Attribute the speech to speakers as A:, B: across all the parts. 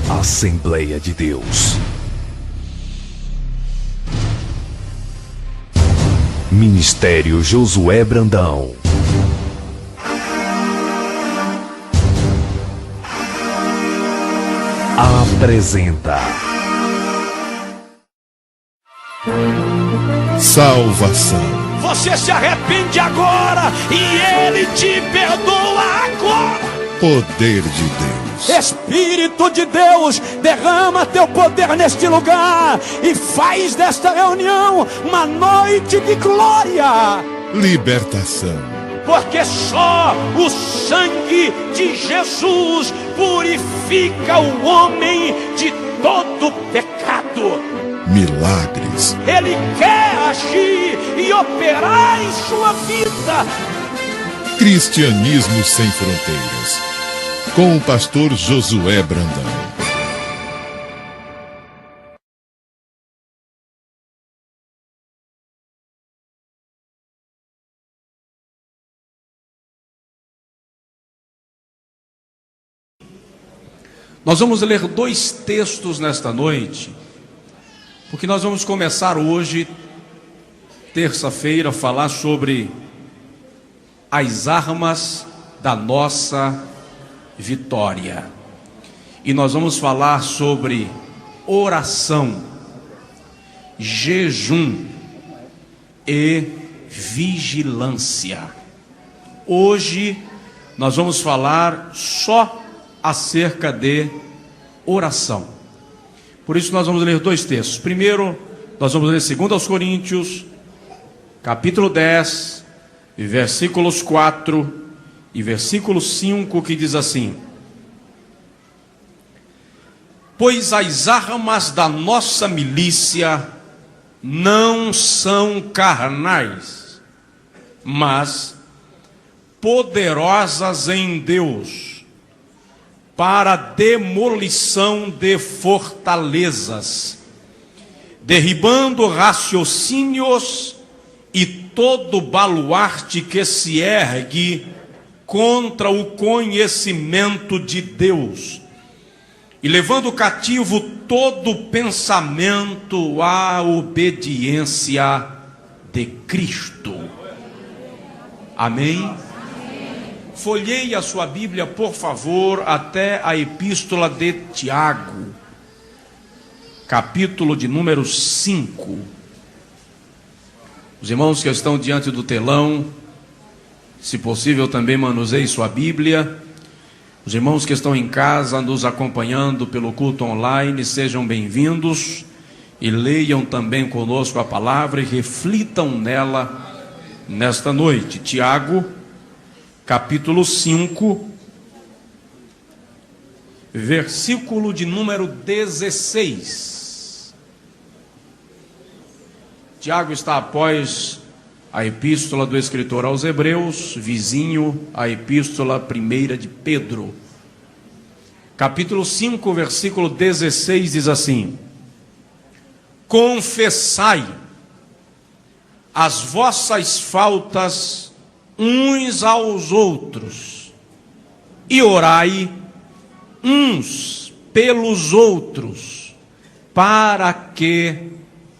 A: Assembleia de Deus. Ministério Josué Brandão. Apresenta
B: salvação.
C: Você se arrepende agora e Ele te perdoa agora.
B: Poder de Deus.
C: Espírito de Deus, derrama teu poder neste lugar e faz desta reunião uma noite de glória.
B: Libertação.
C: Porque só o sangue de Jesus purifica o homem de todo pecado.
B: Milagres.
C: Ele quer agir e operar em sua vida.
B: Cristianismo sem fronteiras. Com o pastor Josué Brandão.
C: Nós vamos ler dois textos nesta noite, porque nós vamos começar hoje, terça-feira, a falar sobre as armas da nossa vitória. E nós vamos falar sobre oração, jejum e vigilância. Hoje nós vamos falar só acerca de oração. Por isso nós vamos ler dois textos. Primeiro, nós vamos ler 2 Coríntios, capítulo 10, versículos 4 e versículo 5, que diz assim: pois as armas da nossa milícia não são carnais, mas poderosas em Deus, para demolição de fortalezas, derribando raciocínios e todo baluarte que se ergue contra o conhecimento de Deus, e levando cativo todo pensamento à obediência de Cristo. Amém? Folheie a sua Bíblia, por favor, até a epístola de Tiago, capítulo de número 5. Os irmãos que estão diante do telão, se possível também manuseie sua Bíblia. Os irmãos que estão em casa nos acompanhando pelo culto online, sejam bem-vindos e leiam também conosco a palavra e reflitam nela nesta noite. Tiago, capítulo 5, versículo de número 16. Tiago está após a epístola do escritor aos Hebreus, vizinho à epístola primeira de Pedro. Capítulo 5, versículo 16 diz assim: confessai as vossas faltas uns aos outros, e orai uns pelos outros, para que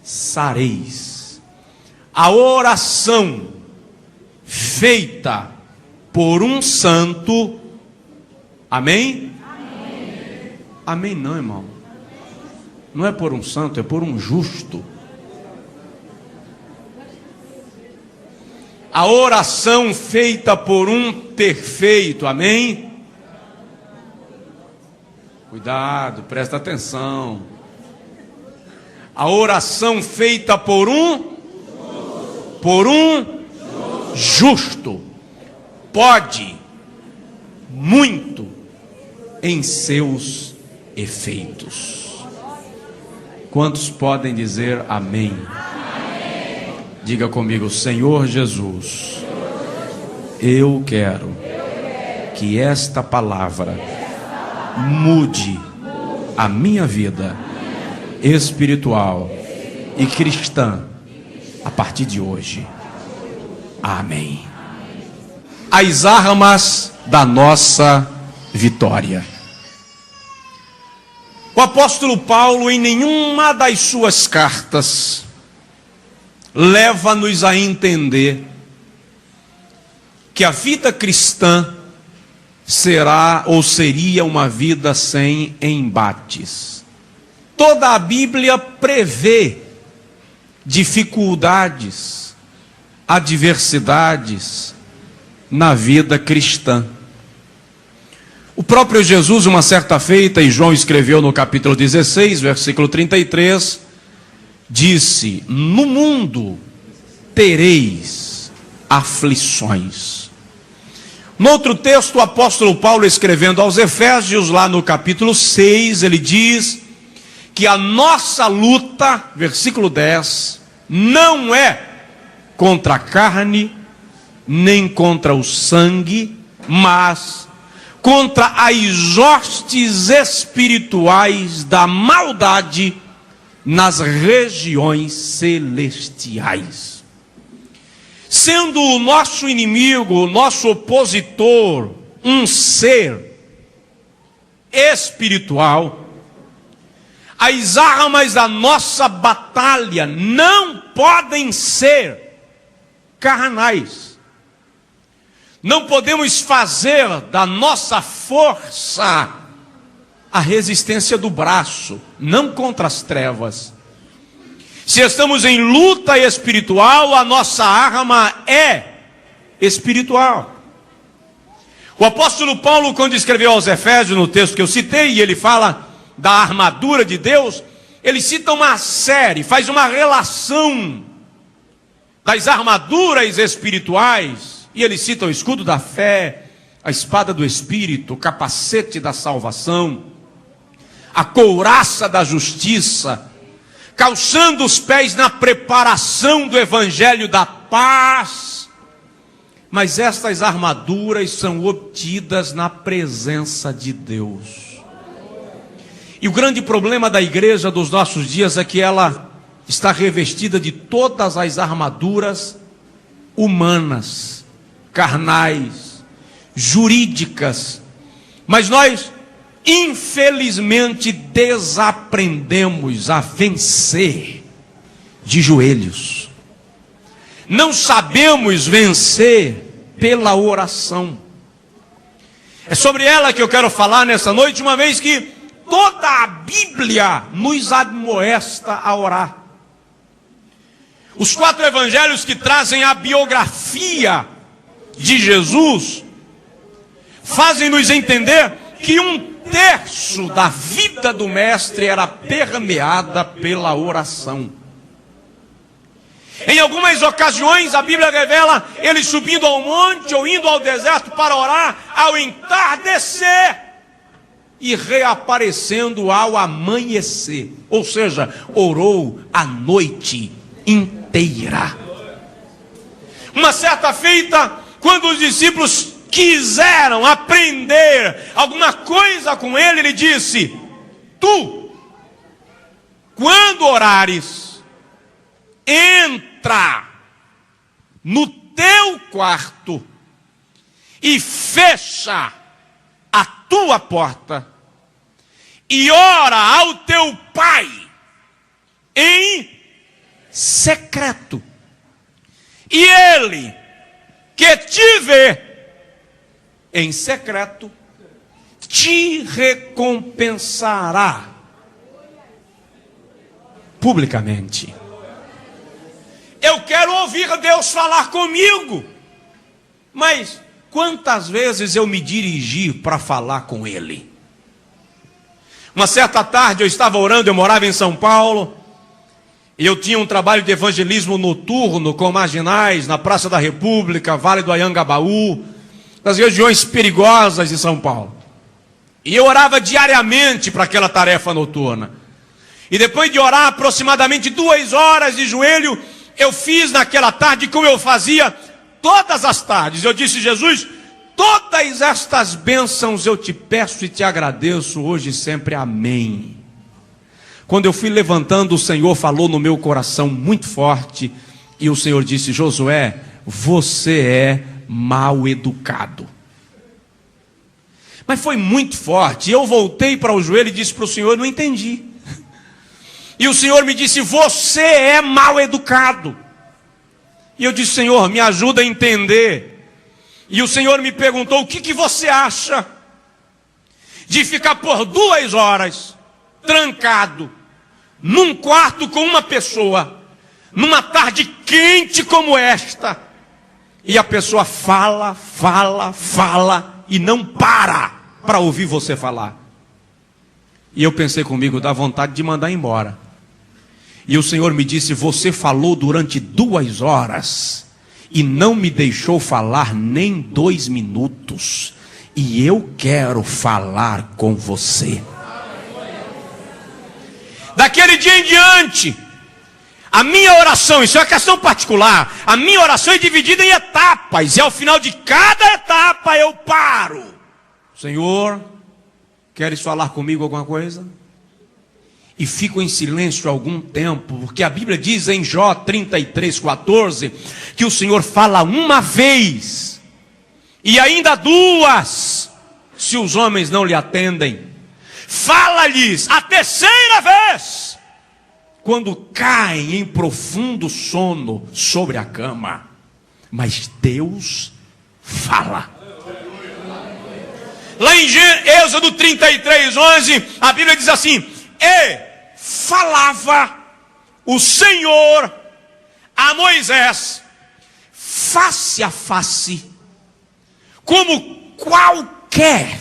C: sareis. A oração feita por um santo, amém? Amém. Amém não, irmão. Não é por um santo, é por um justo. A oração feita por um perfeito, amém? Cuidado, presta atenção. A oração feita por um justo pode muito em seus efeitos. Quantos podem dizer amém? Diga comigo: Senhor Jesus, eu quero que esta palavra mude a minha vida espiritual e cristã a partir de hoje. Amém. As armas da nossa vitória. O apóstolo Paulo, em nenhuma das suas cartas, leva-nos a entender que a vida cristã será ou seria uma vida sem embates. Toda a Bíblia prevê dificuldades, adversidades na vida cristã. O próprio Jesus, uma certa feita, e João escreveu no capítulo 16, versículo 33, disse: no mundo tereis aflições. No outro texto, o apóstolo Paulo, escrevendo aos Efésios, lá no capítulo 6, ele diz que a nossa luta, versículo 10, não é contra a carne, nem contra o sangue, mas contra as hostes espirituais da maldade nas regiões celestiais. Sendo o nosso inimigo, o nosso opositor, um ser espiritual, as armas da nossa batalha não podem ser carnais. Não podemos fazer da nossa força a resistência do braço, não contra as trevas. Se estamos em luta espiritual, a nossa arma é espiritual. O apóstolo Paulo, quando escreveu aos Efésios, no texto que eu citei, e ele fala da armadura de Deus, ele cita uma série, faz uma relação das armaduras espirituais. E ele cita o escudo da fé, a espada do Espírito, o capacete da salvação, a couraça da justiça, calçando os pés na preparação do evangelho da paz. Mas estas armaduras são obtidas na presença de Deus. E o grande problema da igreja dos nossos dias é que ela está revestida de todas as armaduras humanas, carnais, jurídicas, mas nós infelizmente desaprendemos a vencer de joelhos. Não sabemos vencer pela oração. É sobre ela que eu quero falar nessa noite, uma vez que toda a Bíblia nos admoesta a orar. Os 4 evangelhos que trazem a biografia de Jesus fazem-nos entender que 1/3 da vida do mestre era permeada pela oração. Em algumas ocasiões a Bíblia revela ele subindo ao monte ou indo ao deserto para orar ao entardecer e reaparecendo ao amanhecer, ou seja, orou a noite inteira. Uma certa feita, quando os discípulos quiseram aprender alguma coisa com ele, ele disse: tu, quando orares, entra no teu quarto e fecha a tua porta e ora ao teu pai em secreto, e ele que te vê em secreto te recompensará publicamente. Eu quero ouvir Deus falar comigo, mas quantas vezes eu me dirigi para falar com Ele? Uma certa tarde eu estava orando, eu morava em São Paulo, e eu tinha um trabalho de evangelismo noturno com marginais na Praça da República, Vale do Anhangabaú, das regiões perigosas de São Paulo. E eu orava diariamente para aquela tarefa noturna. E depois de orar aproximadamente 2 horas de joelho, eu fiz naquela tarde como eu fazia todas as tardes. Eu disse: Jesus, todas estas bênçãos eu te peço e te agradeço hoje e sempre, amém. Quando eu fui levantando, o Senhor falou no meu coração muito forte, e o Senhor disse: Josué, você é mal educado. Mas foi muito forte. Eu voltei para o joelho e disse para o Senhor: não entendi. E o Senhor me disse: você é mal educado. E eu disse: Senhor, me ajuda a entender. E o Senhor me perguntou: o que você acha de ficar por 2 horas trancado num quarto com uma pessoa, numa tarde quente como esta, e a pessoa fala e não para ouvir você falar? E eu pensei comigo: dá vontade de mandar embora. E o Senhor me disse: você falou durante 2 horas e não me deixou falar nem 2 minutos, e eu quero falar com você. Daquele dia em diante, a minha oração, isso é uma questão particular, a minha oração é dividida em etapas, e ao final de cada etapa eu paro. Senhor, queres falar comigo alguma coisa? E fico em silêncio algum tempo, porque a Bíblia diz em Jó 33:14, que o Senhor fala uma vez, e ainda 2, se os homens não lhe atendem. Fala-lhes a 3ª vez, quando caem em profundo sono sobre a cama. Mas Deus fala. Lá em Êxodo 33:11, a Bíblia diz assim: e falava o Senhor a Moisés face a face, como qualquer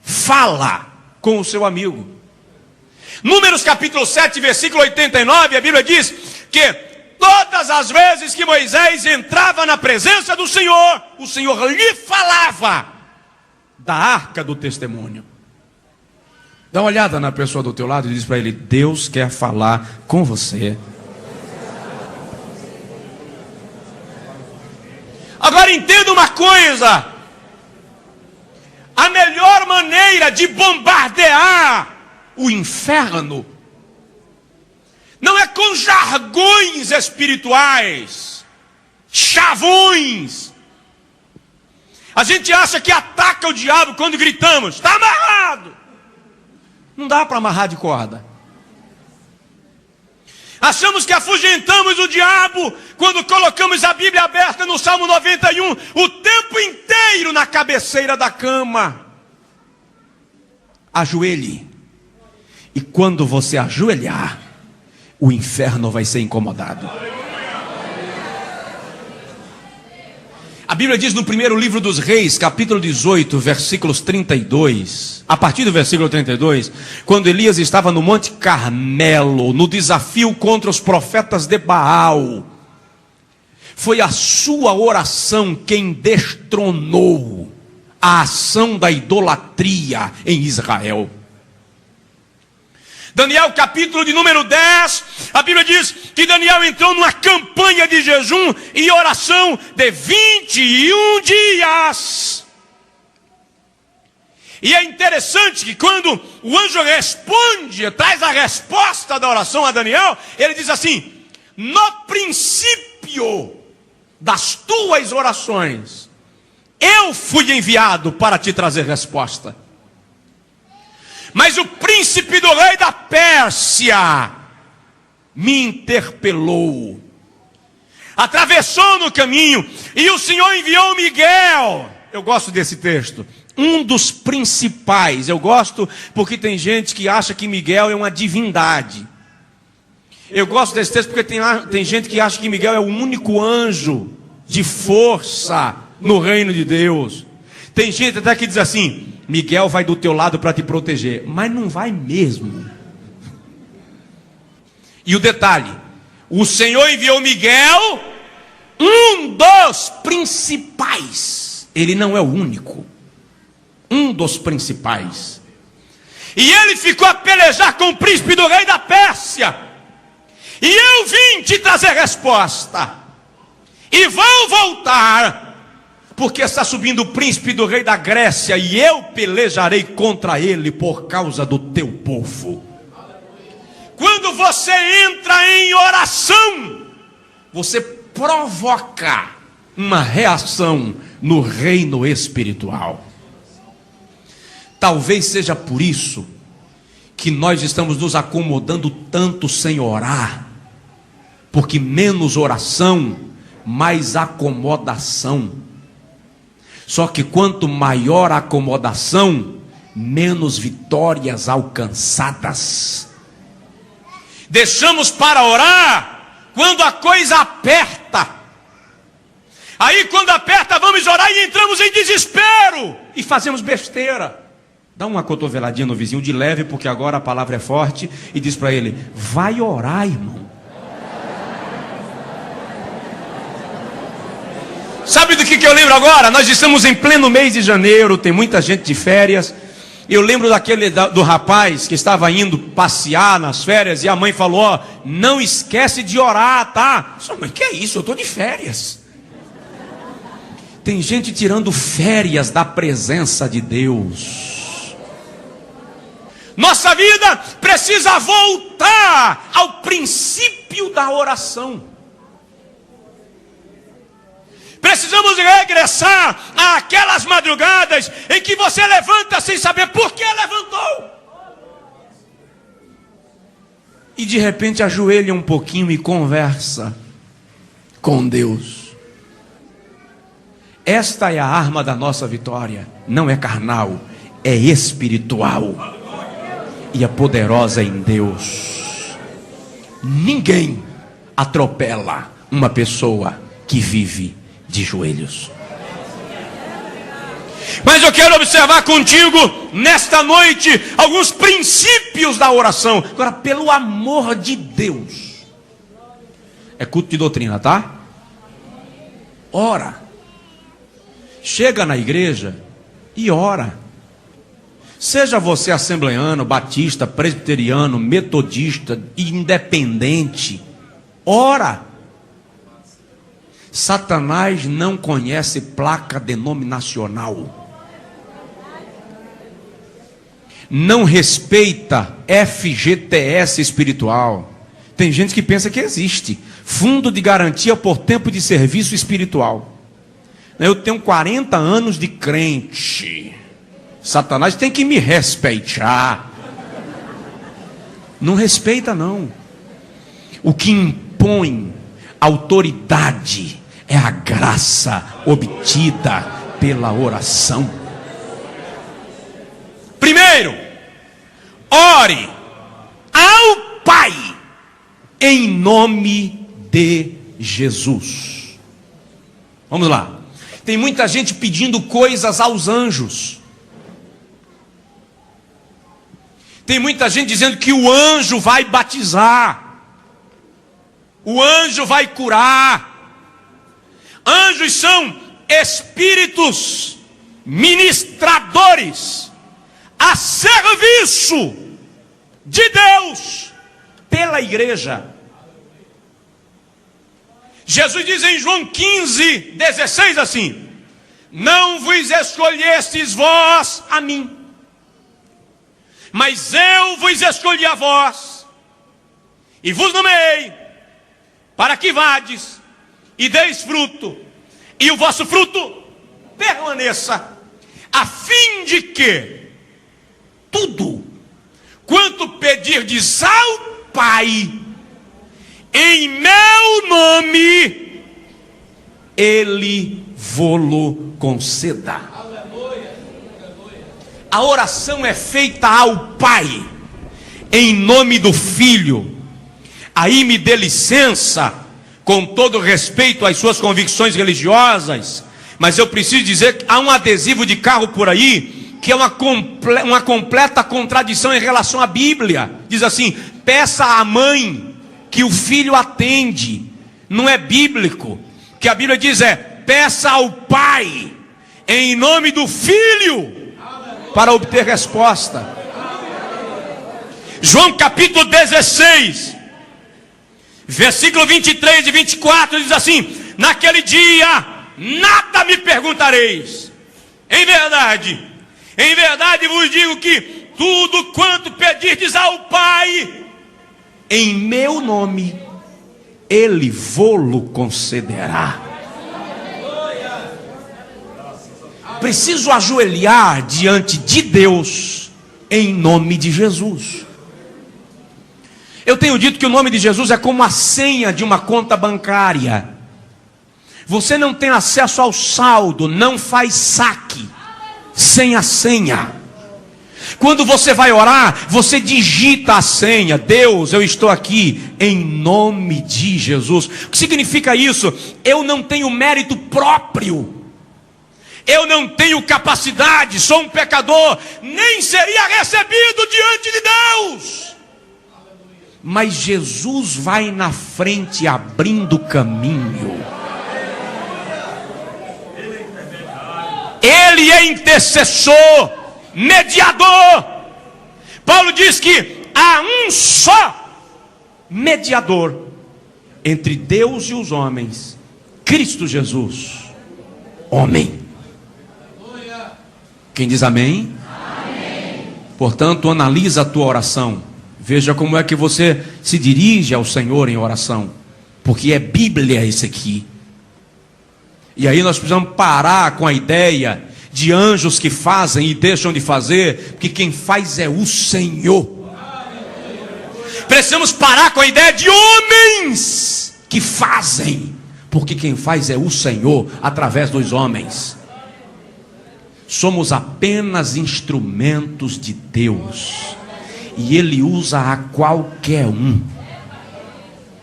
C: fala com o seu amigo. Números capítulo 7, versículo 89, a Bíblia diz que todas as vezes que Moisés entrava na presença do Senhor, o Senhor lhe falava da arca do testemunho. Dá uma olhada na pessoa do teu lado e diz para ele: Deus quer falar com você. Agora entenda uma coisa: a melhor maneira de bombardear o inferno não é com jargões espirituais, chavões. A gente acha que ataca o diabo quando gritamos: está amarrado. Não dá para amarrar de corda. Achamos que afugentamos o diabo quando colocamos a Bíblia aberta no Salmo 91 o tempo inteiro na cabeceira da cama. Ajoelhe. E quando você ajoelhar, o inferno vai ser incomodado. A Bíblia diz no primeiro livro dos Reis, capítulo 18, versículos 32, a partir do versículo 32, quando Elias estava no Monte Carmelo, no desafio contra os profetas de Baal, foi a sua oração quem destronou a ação da idolatria em Israel. Daniel capítulo de número 10, a Bíblia diz que Daniel entrou numa campanha de jejum e oração de 21 dias. E é interessante que quando o anjo responde, traz a resposta da oração a Daniel, ele diz assim: no princípio das tuas orações, eu fui enviado para te trazer resposta. Mas o príncipe do rei da Pérsia me interpelou, atravessou no caminho, e o Senhor enviou Miguel. Eu gosto desse texto, um dos principais. Eu gosto porque tem gente que acha que Miguel é uma divindade. Eu gosto desse texto porque tem gente que acha que Miguel é o único anjo de força no reino de Deus. Tem gente até que diz assim: Miguel vai do teu lado para te proteger. Mas não vai mesmo. E o detalhe: o Senhor enviou Miguel, um dos principais. Ele não é o único. Um dos principais. E ele ficou a pelejar com o príncipe do rei da Pérsia. E eu vim te trazer resposta. E vão voltar, porque está subindo o príncipe do rei da Grécia, e eu pelejarei contra ele por causa do teu povo. Quando você entra em oração, você provoca uma reação no reino espiritual. Talvez seja por isso que nós estamos nos acomodando tanto sem orar, porque menos oração, mais acomodação. Só que quanto maior a acomodação, menos vitórias alcançadas. Deixamos para orar quando a coisa aperta. Aí quando aperta, vamos orar e entramos em desespero e fazemos besteira. Dá uma cotoveladinha no vizinho de leve, porque agora a palavra é forte, e diz para ele: vai orar, irmão. Sabe do que eu lembro agora? Nós estamos em pleno mês de janeiro, tem muita gente de férias. Eu lembro do rapaz que estava indo passear nas férias, e a mãe falou: ó, não esquece de orar, tá? Mas que é isso? Eu estou de férias. Tem gente tirando férias da presença de Deus. Nossa vida precisa voltar ao princípio da oração. Precisamos regressar àquelas madrugadas em que você levanta sem saber por que levantou. E de repente ajoelha um pouquinho e conversa com Deus. Esta é a arma da nossa vitória. Não é carnal, é espiritual. E é poderosa em Deus. Ninguém atropela uma pessoa que vive de joelhos. Mas eu quero observar contigo nesta noite alguns princípios da oração. Agora, pelo amor de Deus, é culto de doutrina, tá? Ora. Chega na igreja e ora. Seja você assembleano, batista, presbiteriano, metodista, independente, ora. Satanás não conhece placa denominacional. Não respeita FGTS espiritual. Tem gente que pensa que existe Fundo de Garantia por Tempo de Serviço Espiritual. Eu tenho 40 anos de crente. Satanás tem que me respeitar. Não respeita, não. O que impõe autoridade é a graça obtida pela oração. Primeiro, ore ao Pai em nome de Jesus. Vamos lá. Tem muita gente pedindo coisas aos anjos. Tem muita gente dizendo que o anjo vai batizar, o anjo vai curar. Anjos são espíritos ministradores a serviço de Deus pela igreja. Jesus diz em João 15:16 assim: não vos escolhestes vós a mim, mas eu vos escolhi a vós, e vos nomeei, para que vades e deis fruto, e o vosso fruto permaneça, a fim de que tudo quanto pedirdes ao Pai em meu nome, Ele vô-lo conceda. A oração é feita ao Pai em nome do Filho. Aí me dê licença, com todo respeito às suas convicções religiosas, mas eu preciso dizer que há um adesivo de carro por aí que é uma completa contradição em relação à Bíblia. Diz assim: peça à mãe que o filho atende. Não é bíblico. O que a Bíblia diz é: peça ao Pai em nome do Filho para obter resposta. João capítulo 16 versículo 23 e 24 diz assim: naquele dia nada me perguntareis. Em verdade vos digo que tudo quanto pedirdes ao Pai em meu nome, Ele vô-lo concederá. preciso ajoelhar diante de Deus em nome de Jesus. Eu tenho dito que o nome de Jesus é como a senha de uma conta bancária. Você não tem acesso ao saldo, não faz saque sem a senha. Quando você vai orar, você digita a senha: Deus, eu estou aqui em nome de Jesus. O que significa isso? Eu não tenho mérito próprio, eu não tenho capacidade, sou um pecador, nem seria recebido diante de Deus. Mas Jesus vai na frente abrindo caminho. Ele é intercessor, mediador. Paulo diz que há um só mediador entre Deus e os homens, Cristo Jesus, homem. Quem diz amém? Amém. Portanto, analisa a tua oração. Veja como é que você se dirige ao Senhor em oração, porque é Bíblia esse aqui. E aí nós precisamos parar com a ideia de anjos que fazem e deixam de fazer, porque quem faz é o Senhor. Precisamos parar com a ideia de homens que fazem, porque quem faz é o Senhor através dos homens. Somos apenas instrumentos de Deus, e Ele usa a qualquer um.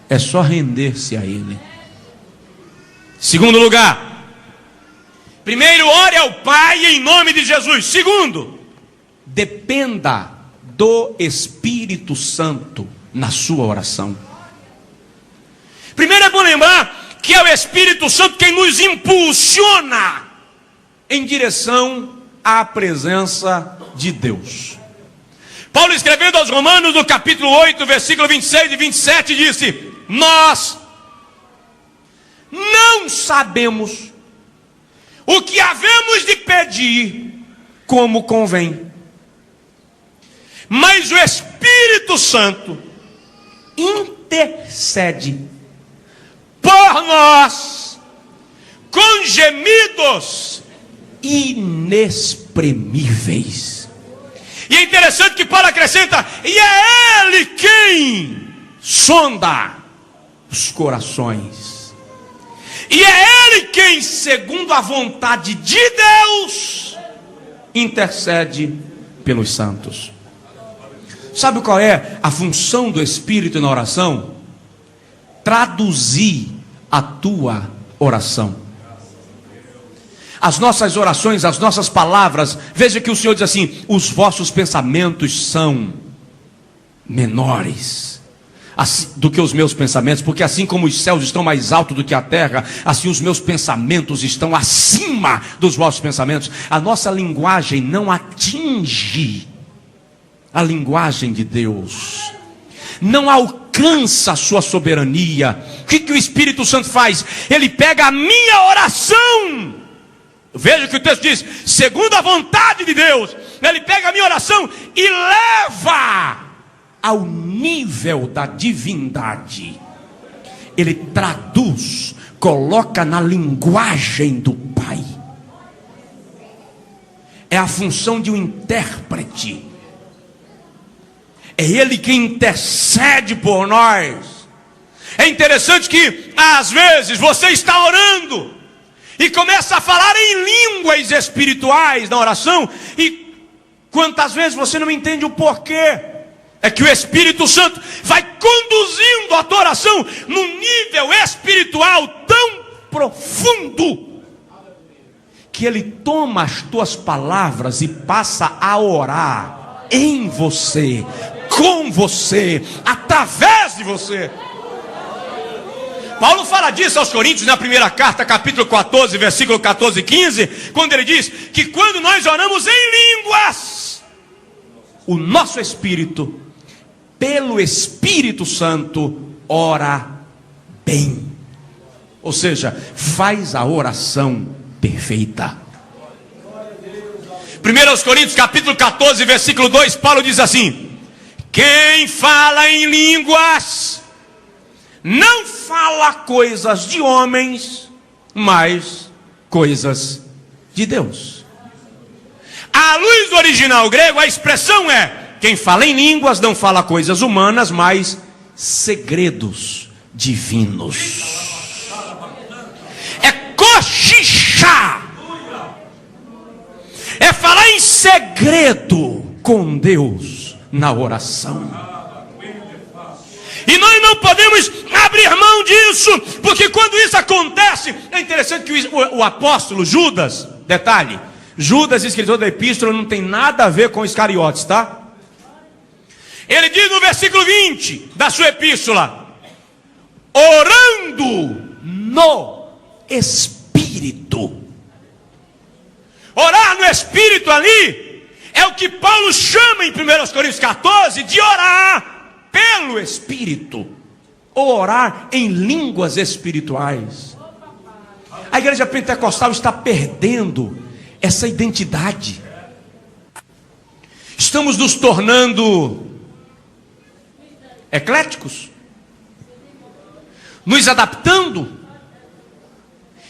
C: É só render-se a Ele. Segundo lugar, primeiro, ore ao Pai em nome de Jesus. Segundo, dependa do Espírito Santo na sua oração. Primeiro, é bom lembrar que é o Espírito Santo quem nos impulsiona em direção à presença de Deus. Paulo, escrevendo aos Romanos, no capítulo 8, versículo 26 e 27, disse: nós não sabemos o que havemos de pedir como convém, mas o Espírito Santo intercede por nós com gemidos inexprimíveis. E é interessante que Paulo acrescenta: e é Ele quem sonda os corações, e é Ele quem, segundo a vontade de Deus, intercede pelos santos. Sabe qual é a função do Espírito na oração? Traduzir a tua oração. As nossas orações, as nossas palavras, veja que o Senhor diz assim: os vossos pensamentos são menores do que os meus pensamentos, porque assim como os céus estão mais altos do que a terra, assim os meus pensamentos estão acima dos vossos pensamentos. A nossa linguagem não atinge a linguagem de Deus, não alcança a sua soberania. O que o Espírito Santo faz? Ele pega a minha oração. Veja que o texto diz: segundo a vontade de Deus. Ele pega a minha oração e leva ao nível da divindade. Ele traduz, coloca na linguagem do Pai. É a função de um intérprete. É Ele quem intercede por nós. É interessante que às vezes você está orando e começa a falar em línguas espirituais na oração, e quantas vezes você não entende o porquê? É que o Espírito Santo vai conduzindo a tua oração num nível espiritual tão profundo, que Ele toma as tuas palavras e passa a orar em você, com você, através de você. Paulo fala disso aos Coríntios na primeira carta, capítulo 14, versículo 14 e 15, quando ele diz que quando nós oramos em línguas, o nosso espírito, pelo Espírito Santo, ora bem. Ou seja, faz a oração perfeita. 1 Coríntios capítulo 14, versículo 2, Paulo diz assim: quem fala em línguas não fala coisas de homens, mas coisas de Deus. À luz do original grego, a expressão é: quem fala em línguas não fala coisas humanas, mas segredos divinos. É cochichar. É falar em segredo com Deus na oração. E nós não podemos abrir mão disso, porque quando isso acontece, é interessante que o apóstolo Judas, detalhe, Judas, escritor da epístola, não tem nada a ver com Iscariotes, tá? Ele diz no versículo 20 da sua epístola: orando no Espírito. Orar no Espírito ali é o que Paulo chama em 1 Coríntios 14 de orar pelo Espírito, ou orar em línguas espirituais. A igreja pentecostal está perdendo essa identidade. Estamos nos tornando ecléticos, nos adaptando,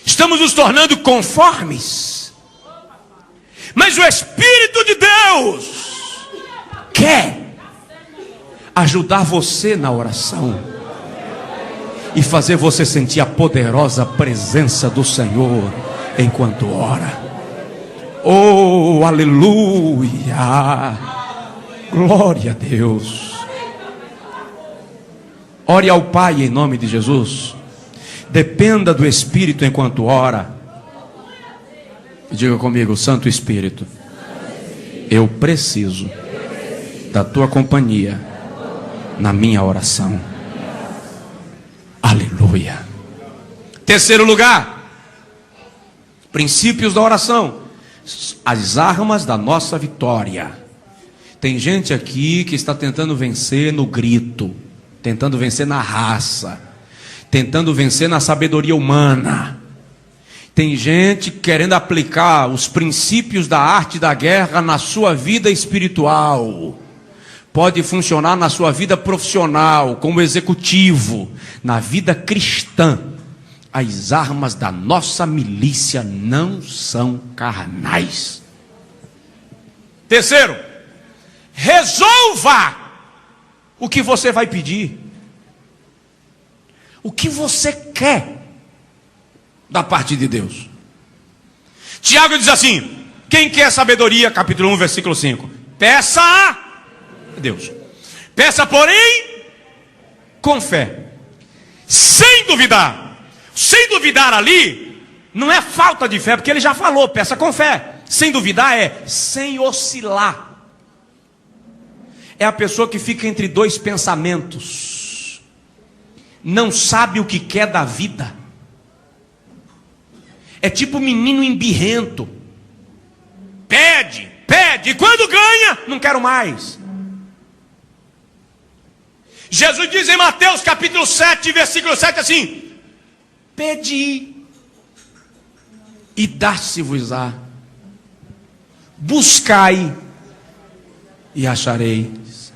C: estamos nos tornando conformes. Mas o Espírito de Deus quer ajudar você na oração e fazer você sentir a poderosa presença do Senhor enquanto ora. Oh, aleluia! Glória a Deus! Ore ao Pai em nome de Jesus. Dependa do Espírito enquanto ora. Diga comigo: Santo Espírito, eu preciso da tua companhia na minha oração. Aleluia. Terceiro lugar, princípios da oração, as armas da nossa vitória. Tem gente aqui que está tentando vencer no grito, tentando vencer na raça, tentando vencer na sabedoria humana. Tem gente querendo aplicar os princípios da arte da guerra na sua vida espiritual. Pode funcionar na sua vida profissional, como executivo. Na vida cristã, as armas da nossa milícia não são carnais. Terceiro, resolva o que você vai pedir. O que você quer da parte de Deus. Tiago diz assim: quem quer sabedoria, capítulo 1, versículo 5, peça a Deus. Peça, porém, com fé, sem duvidar. Sem duvidar ali não é falta de fé, porque ele já falou, peça com fé. Sem duvidar é sem oscilar. É a pessoa que fica entre dois pensamentos, não sabe o que quer da vida. É tipo menino embirrento, pede, e quando ganha, não quero mais. Jesus diz em Mateus capítulo 7, versículo 7 assim: pedi e dar-se-vos-á, buscai e achareis,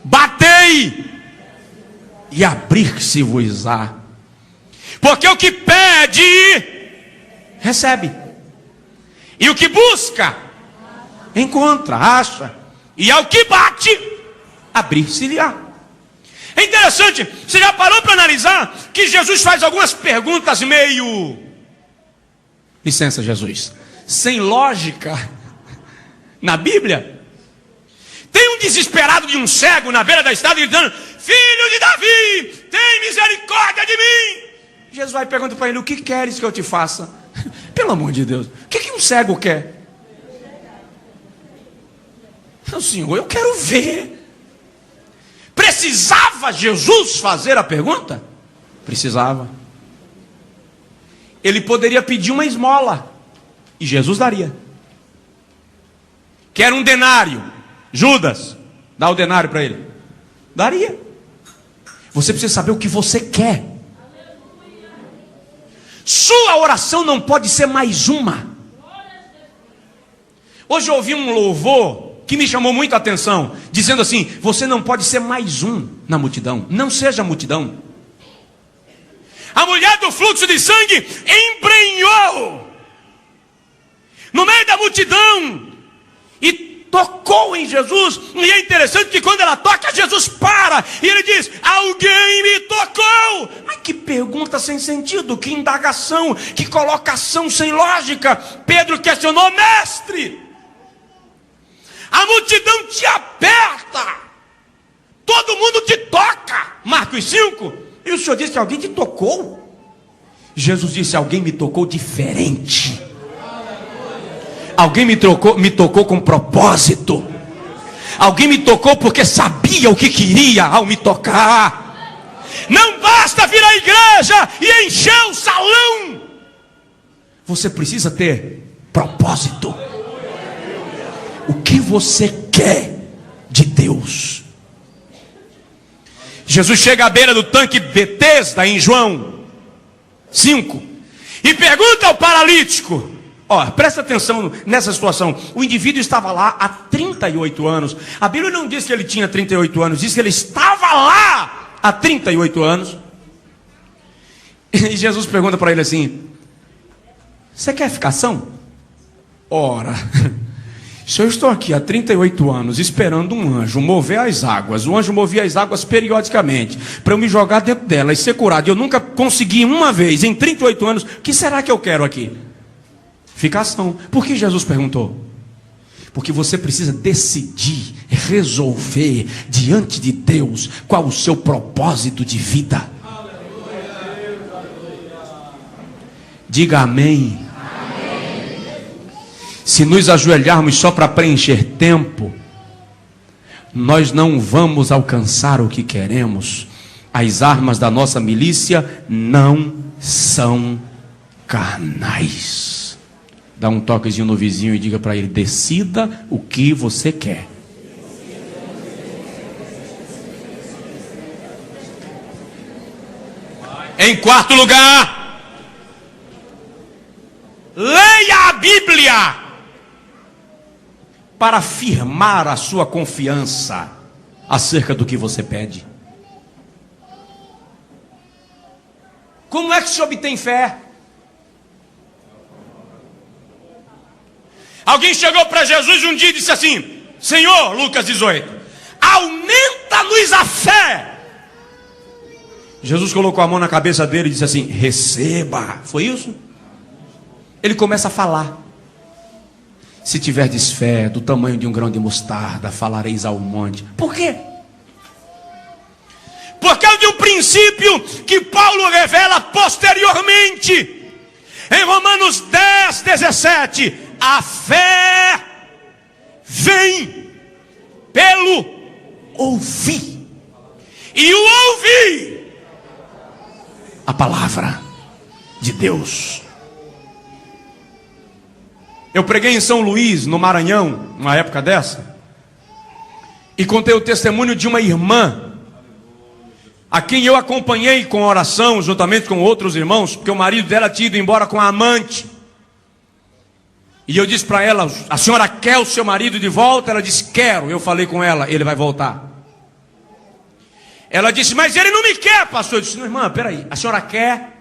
C: batei e abrir-se-vos-á, porque o que pede, recebe, e o que busca, encontra, acha, e ao que bate, abrir-se-lhe-á. É interessante, você já parou para analisar que Jesus faz algumas perguntas meio, licença Jesus, sem lógica na Bíblia? Tem um desesperado de um cego na beira da estrada gritando: filho de Davi, tem misericórdia de mim. Jesus vai e pergunta para ele: o que queres que eu te faça? Pelo amor de Deus, o que um cego quer? Não, Senhor, eu quero ver. Precisava Jesus fazer a pergunta? Precisava. Ele poderia pedir uma esmola e Jesus daria. Quer um denário? Judas, dá o denário para ele. Daria. Você precisa saber o que você quer. Sua oração não pode ser mais uma. Hoje eu ouvi um louvor que me chamou muito a atenção, dizendo assim: você não pode ser mais um na multidão. Não seja multidão. A mulher do fluxo de sangue embrenhou no meio da multidão, e tocou em Jesus. E é interessante que quando ela toca, Jesus para, e ele diz: alguém me tocou. Mas que pergunta sem sentido, que indagação, que colocação sem lógica. Pedro questionou: mestre, a multidão te aperta, todo mundo te toca, Marcos 5, e o senhor disse que alguém te tocou? Jesus disse: alguém me tocou diferente. Alguém me tocou com propósito. Alguém me tocou porque sabia o que queria ao me tocar. Não basta vir à igreja e encher o salão. Você precisa ter propósito. O que você quer de Deus? Jesus chega à beira do tanque Betesda, em João 5, e pergunta ao paralítico. Ó, presta atenção nessa situação. O indivíduo estava lá há 38 anos. A Bíblia não diz que ele tinha 38 anos, diz que ele estava lá há 38 anos. E Jesus pergunta para ele assim: você quer ficar são? Ora, se eu estou aqui há 38 anos esperando um anjo mover as águas, o anjo movia as águas periodicamente para eu me jogar dentro dela e ser curado, e eu nunca consegui uma vez em 38 anos, o que será que eu quero aqui? Ficação. Por que Jesus perguntou? Porque você precisa decidir, resolver diante de Deus qual o seu propósito de vida. Diga amém. Se nos ajoelharmos só para preencher tempo, nós não vamos alcançar o que queremos. As armas da milícia não são carnais. Dá um toquezinho no vizinho e diga para ele: decida o que você quer. Em quarto lugar, leia a Bíblia para firmar a sua confiança acerca do que você pede. Como é que se obtém fé? Alguém chegou para Jesus um dia e disse assim: Senhor, Lucas 18, aumenta-nos a fé. Jesus colocou a mão na cabeça dele e disse assim: receba. Foi isso? Ele começa a falar: se tiverdes fé do tamanho de um grão de mostarda, falareis ao monte. Por quê? Por causa de um princípio que Paulo revela posteriormente em Romanos 10, 17. A fé vem pelo ouvir, e o ouvir a palavra de Deus. Eu preguei em São Luís, no Maranhão, uma época dessa, e contei o testemunho de uma irmã a quem eu acompanhei com oração, juntamente com outros irmãos, porque o marido dela tinha ido embora com a amante. E eu disse para ela: a senhora quer o seu marido de volta? Ela disse: quero. Eu falei com ela: ele vai voltar. Ela disse: mas ele não me quer, pastor. Eu disse: não, irmã, peraí, a senhora quer?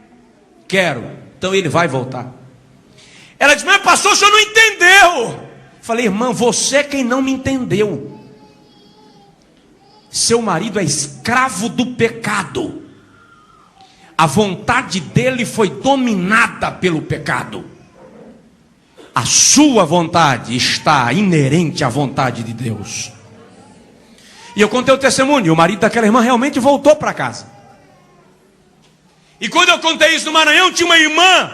C: Quero. Então ele vai voltar. Ela disse: mas pastor, o senhor não entendeu. Falei: irmã, você é quem não me entendeu. Seu marido é escravo do pecado. A vontade dele foi dominada pelo pecado. A sua vontade está inerente à vontade de Deus. E eu contei o testemunho. O marido daquela irmã realmente voltou para casa. E quando eu contei isso no Maranhão, tinha uma irmã.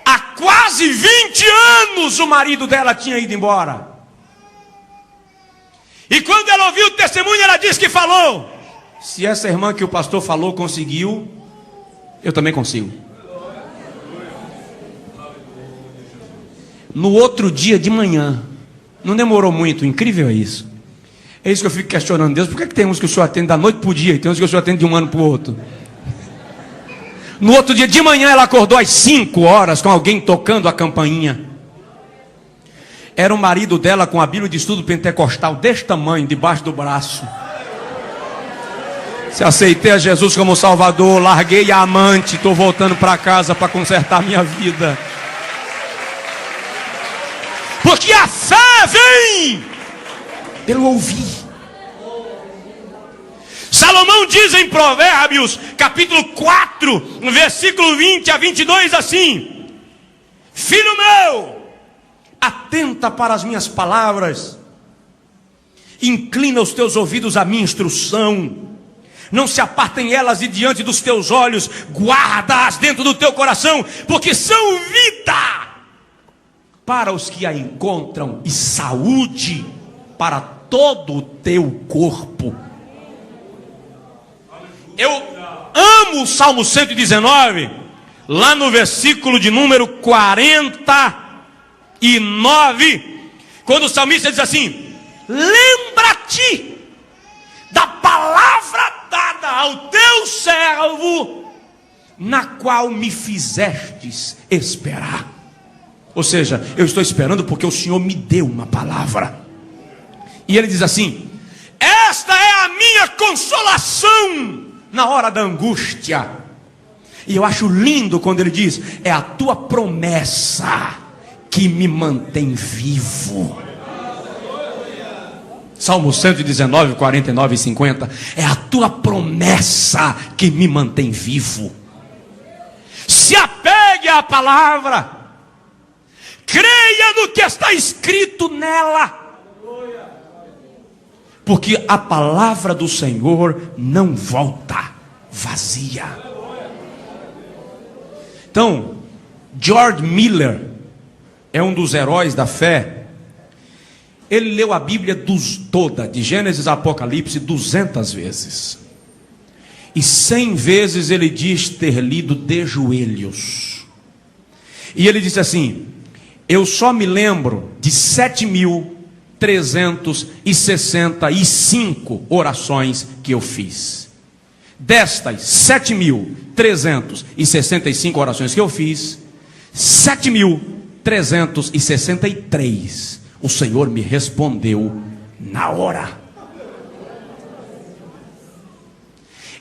C: Há quase 20 anos o marido dela tinha ido embora. E quando ela ouviu o testemunho, ela disse que falou: se essa irmã que o pastor falou conseguiu, eu também consigo. No outro dia de manhã, não demorou muito, incrível é isso. É isso que eu fico questionando Deus: por que tem uns que o Senhor atende da noite para o dia e tem uns que o Senhor atende de um ano para o outro? No outro dia de manhã ela acordou às 5 horas com alguém tocando a campainha. Era o marido dela com a Bíblia de estudo pentecostal deste tamanho, debaixo do braço. Se aceitei a Jesus como Salvador, larguei a amante, estou voltando para casa para consertar minha vida. Porque a fé vem pelo ouvir. Salomão diz em Provérbios, capítulo 4, versículo 20 a 22, assim: filho meu, atenta para as minhas palavras, inclina os teus ouvidos à minha instrução, não se apartem elas de diante dos teus olhos, guarda-as dentro do teu coração, porque são vida para os que a encontram e saúde para todo o teu corpo. Eu amo o Salmo 119, lá no versículo de número 49, quando o salmista diz assim: lembra-te da palavra dada ao teu servo, na qual me fizestes esperar. Ou seja, eu estou esperando porque o Senhor me deu uma palavra. E ele diz assim: esta é a minha consolação na hora da angústia. E eu acho lindo quando ele diz: é a tua promessa que me mantém vivo. Salmo 119, 49 e 50. É a tua promessa que me mantém vivo. Se apegue à palavra, creia no que está escrito nela, porque a palavra do Senhor não volta vazia. Então, George Miller é um dos heróis da fé. Ele leu a Bíblia toda, de Gênesis a Apocalipse, 200 vezes. E 100 vezes ele diz ter lido de joelhos. E ele disse assim: eu só me lembro de 7.365 orações que eu fiz. Destas 7.365 orações que eu fiz, 7.363 o Senhor me respondeu na hora.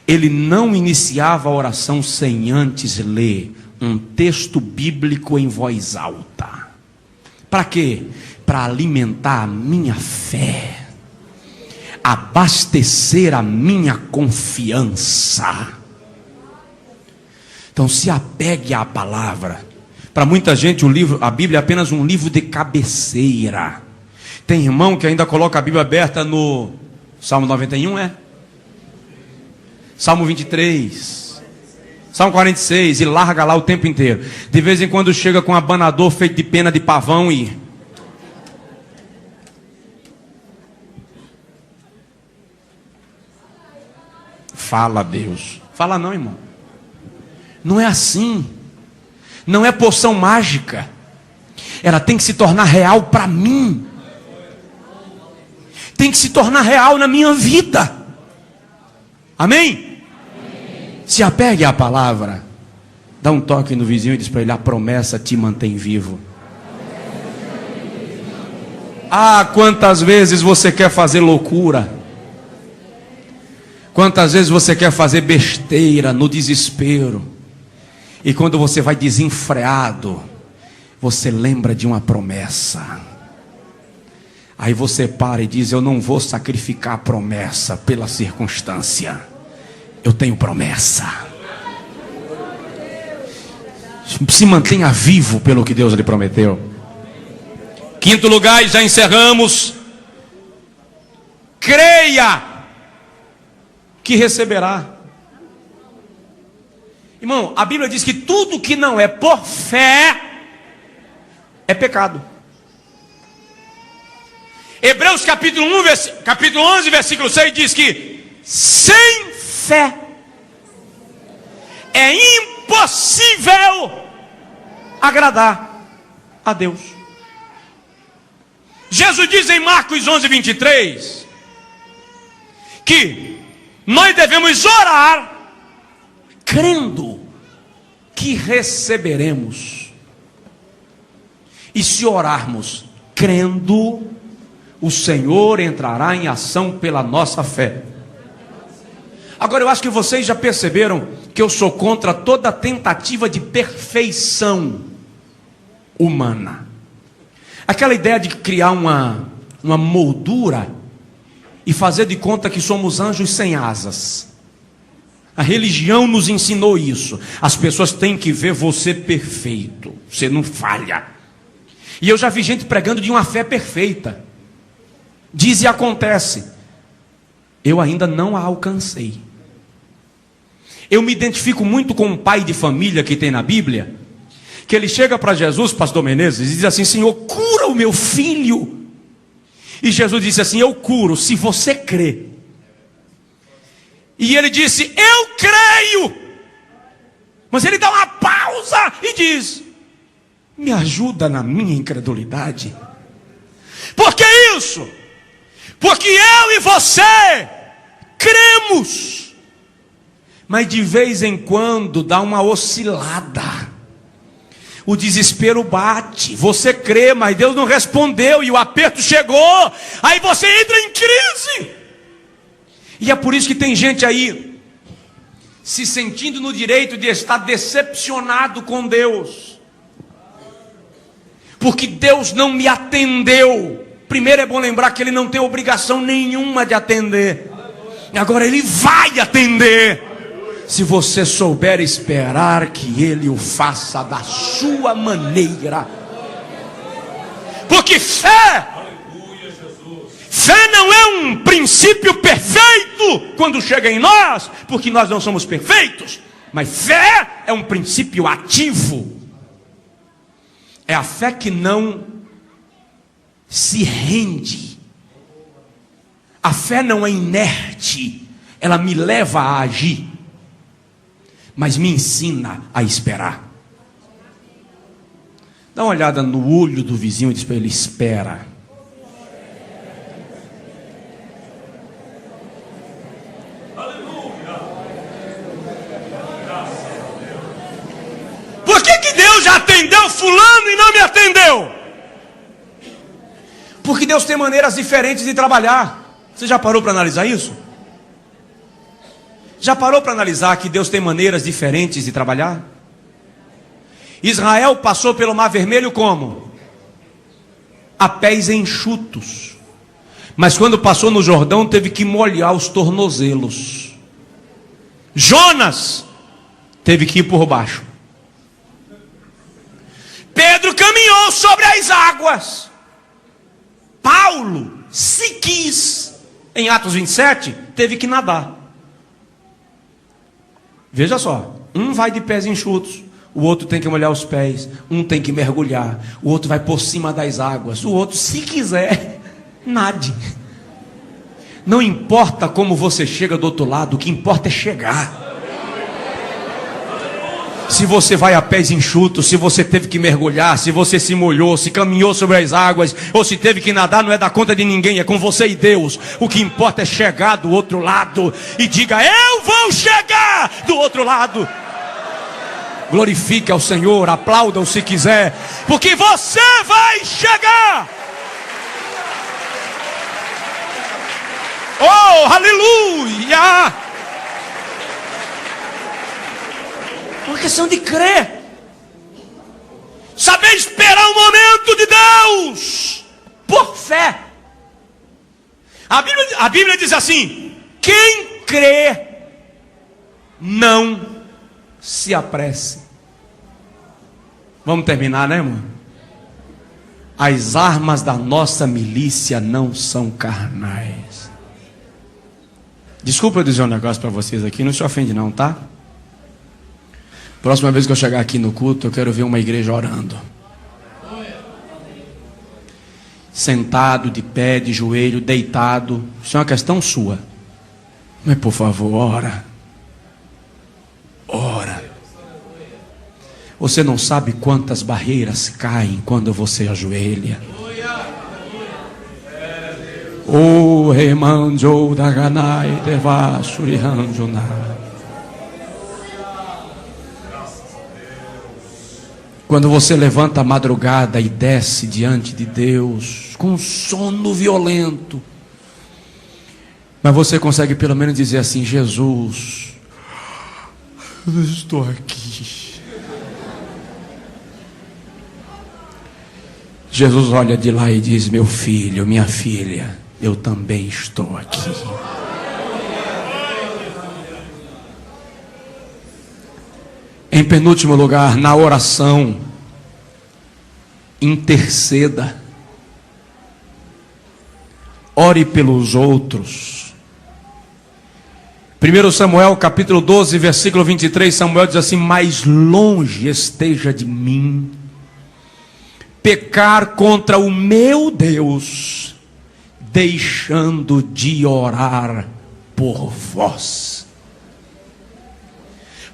C: Ele não iniciava a oração sem antes ler um texto bíblico em voz alta. Para quê? Para alimentar a minha fé, abastecer a minha confiança. Então se apegue à palavra. Para muita gente a Bíblia é apenas um livro de cabeceira. Tem irmão que ainda coloca a Bíblia aberta no Salmo 91, Salmo 23, Salmo 46, e larga lá o tempo inteiro. De vez em quando chega com um abanador feito de pena de pavão e... fala, Deus. Fala não, irmão. Não é assim. Não é poção mágica. Ela tem que se tornar real para mim. Tem que se tornar real na minha vida. Amém? Se apegue à palavra. Dá um toque no vizinho e diz para ele: a promessa te mantém vivo. Ah, quantas vezes você quer fazer loucura. Quantas vezes você quer fazer besteira no desespero. E quando você vai desenfreado, você lembra de uma promessa. Aí você para e diz: eu não vou sacrificar a promessa pela circunstância. Eu tenho promessa. Se mantenha vivo pelo que Deus lhe prometeu. Quinto lugar, e já encerramos. Creia que receberá. Irmão, a Bíblia diz que tudo que não é por fé é pecado. Hebreus capítulo 11, versículo 6 diz que sem fé é impossível agradar a Deus. Jesus diz em Marcos 11, 23 que nós devemos orar crendo que receberemos. E se orarmos crendo, o Senhor entrará em ação pela nossa fé. Agora eu acho que vocês já perceberam que eu sou contra toda tentativa de perfeição humana. Aquela ideia de criar uma moldura e fazer de conta que somos anjos sem asas. A religião nos ensinou isso. As pessoas têm que ver você perfeito. Você não falha. E eu já vi gente pregando de uma fé perfeita. Diz e acontece. Eu ainda não a alcancei. Eu me identifico muito com um pai de família que tem na Bíblia, que ele chega para Jesus, pastor Menezes, e diz assim: Senhor, cura o meu filho. E Jesus disse assim: eu curo, se você crê. E ele disse: eu creio. Mas ele dá uma pausa e diz: me ajuda na minha incredulidade. Por que isso? Porque eu e você cremos, mas de vez em quando dá uma oscilada. O desespero bate. Você crê, mas Deus não respondeu e o aperto chegou. Aí você entra em crise. E é por isso que tem gente aí se sentindo no direito de estar decepcionado com Deus, porque Deus não me atendeu. Primeiro é bom lembrar que Ele não tem obrigação nenhuma de atender. Agora Ele vai atender, se você souber esperar que Ele o faça da sua maneira. Porque fé não é um princípio perfeito quando chega em nós, porque nós não somos perfeitos. Mas fé é um princípio ativo. É a fé que não se rende. A fé não é inerte. Ela me leva a agir, mas me ensina a esperar. Dá uma olhada no olho do vizinho e diz para ele: espera. Por que Deus já atendeu fulano e não me atendeu? Porque Deus tem maneiras diferentes de trabalhar. Você já parou para analisar isso? Já parou para analisar que Deus tem maneiras diferentes de trabalhar? Israel passou pelo Mar Vermelho como? A pés enxutos. Mas quando passou no Jordão, teve que molhar os tornozelos. Jonas teve que ir por baixo. Pedro caminhou sobre as águas. Paulo, se quis, em Atos 27, teve que nadar. Veja só, um vai de pés enxutos, o outro tem que molhar os pés, um tem que mergulhar, o outro vai por cima das águas, o outro, se quiser, nade. Não importa como você chega do outro lado, o que importa é chegar. Se você vai a pés enxutos, se você teve que mergulhar, se você se molhou, se caminhou sobre as águas, ou se teve que nadar, não é da conta de ninguém, é com você e Deus. O que importa é chegar do outro lado e diga: eu vou chegar do outro lado. Glorifique ao Senhor, aplauda-o se quiser, porque você vai chegar. Oh, aleluia! É uma questão de crer, saber esperar o momento de Deus, por fé. A Bíblia diz assim: quem crê, não se apresse. Vamos terminar, né, irmão? As armas da nossa milícia não são carnais. Desculpa eu dizer um negócio para vocês aqui, não se ofende não, tá? Próxima vez que eu chegar aqui no culto, eu quero ver uma igreja orando. Sentado, de pé, de joelho, deitado. Isso é uma questão sua. Mas por favor, ora. Ora. Você não sabe quantas barreiras caem quando você ajoelha. O remanjo da ganai devasurihanjuna. Quando você levanta a madrugada e desce diante de Deus com um sono violento, mas você consegue pelo menos dizer assim: Jesus, eu estou aqui. Jesus olha de lá e diz: meu filho, minha filha, eu também estou aqui. Em penúltimo lugar, na oração, interceda. Ore pelos outros. 1 Samuel capítulo 12, versículo 23, Samuel diz assim: mais longe esteja de mim pecar contra o meu Deus, deixando de orar por vós.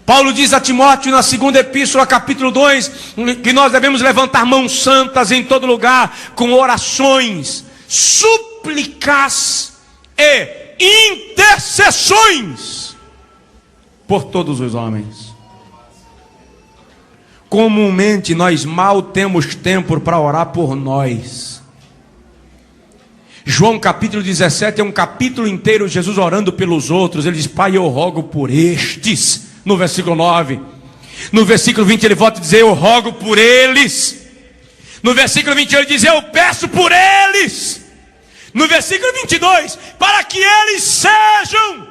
C: Paulo diz a Timóteo na segunda epístola, capítulo 2, que nós devemos levantar mãos santas em todo lugar, com orações, súplicas e intercessões por todos os homens. Comumente nós mal temos tempo para orar por nós. João capítulo 17 é um capítulo inteiro Jesus orando pelos outros. Ele diz: Pai, eu rogo por estes, no versículo 9. No versículo 20 ele volta a dizer: eu rogo por eles. No versículo 21 ele diz: eu peço por eles. No versículo 22, para que eles sejam.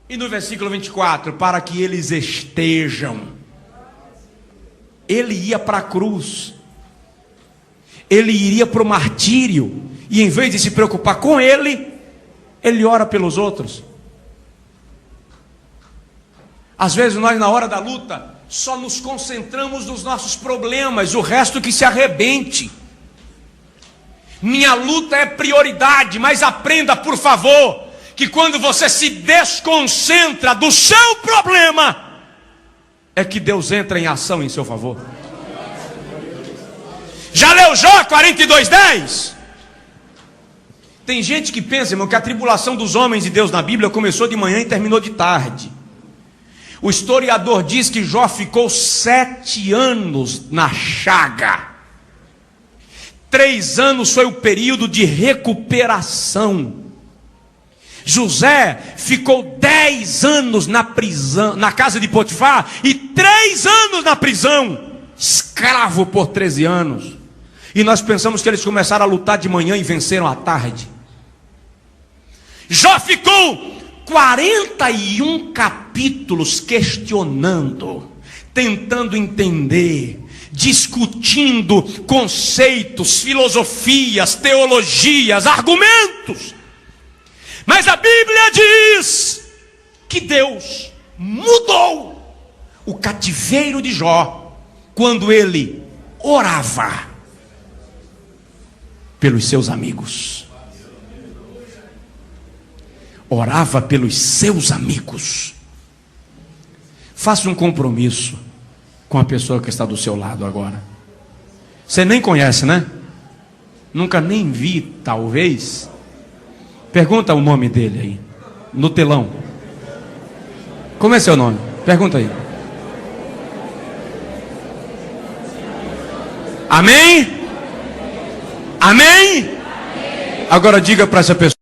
C: E no versículo 24, para que eles estejam. Ele ia para a cruz, ele iria para o martírio, e em vez de se preocupar com ele, ele ora pelos outros. Às vezes nós, na hora da luta, só nos concentramos nos nossos problemas, o resto que se arrebente. Minha luta é prioridade, mas aprenda, por favor, que quando você se desconcentra do seu problema, é que Deus entra em ação em seu favor. Já leu Jó 42:10? Tem gente que pensa, irmão, que a tribulação dos homens de Deus na Bíblia começou de manhã e terminou de tarde. O historiador diz que Jó ficou 7 anos na chaga. 3 anos foi o período de recuperação. José ficou 10 anos na prisão, na casa de Potifar, e 3 anos na prisão, escravo por 13 anos. E nós pensamos que eles começaram a lutar de manhã e venceram à tarde. Jó ficou 41 capítulos questionando, tentando entender, discutindo conceitos, filosofias, teologias, argumentos. Mas a Bíblia diz que Deus mudou o cativeiro de Jó quando ele orava pelos seus amigos. Orava pelos seus amigos. Faça um compromisso com a pessoa que está do seu lado agora. Você nem conhece, né? Nunca nem vi, talvez. Pergunta o nome dele aí, no telão. Como é seu nome? Pergunta aí. Amém? Amém? Agora diga para essa pessoa: